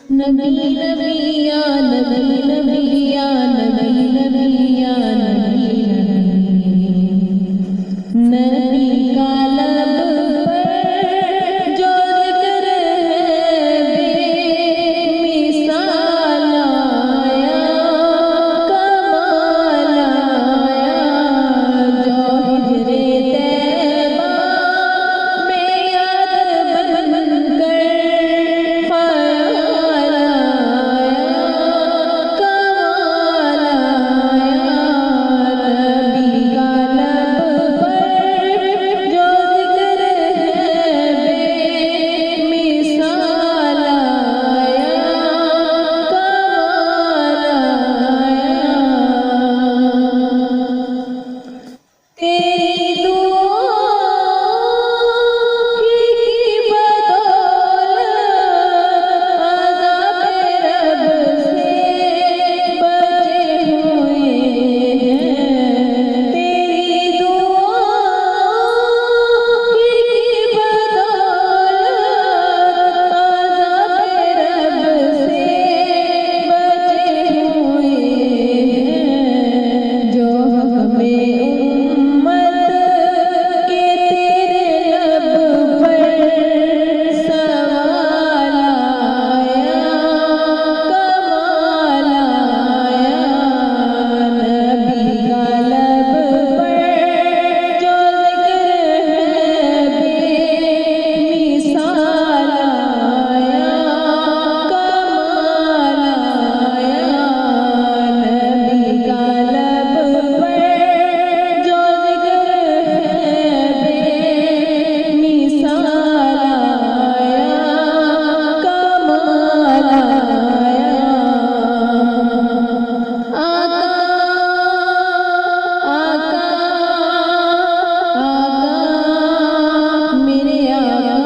नबी नबी या नबी नबी या नबी नबी या नबी नबी का लब पर जो जिक्र है बेमिसाल आया, कमाल आया। जो हिजरे तैबा में याद बन कर ख्याल आया, कमाल आया। नबी का लब पर जो जिक्र है बेमिसाल आया, कमाल आया। तेरी दुआओं की बदौलत अज़ाब रब से बचे हुए हैं। तेरी दुआओं की बदौलत अज़ाब रब से बचे हुए हैं। जो हक में उम्मत के तेरे लब पर सवाल आया, कमाल आया। नबी का लब पर जो जिक्र है बेमिसाल आया, कमाल आया। नबी का लब पर जो जिक्र है बेमिसाल आया, कमाल आया। आका आका आका मेरे आका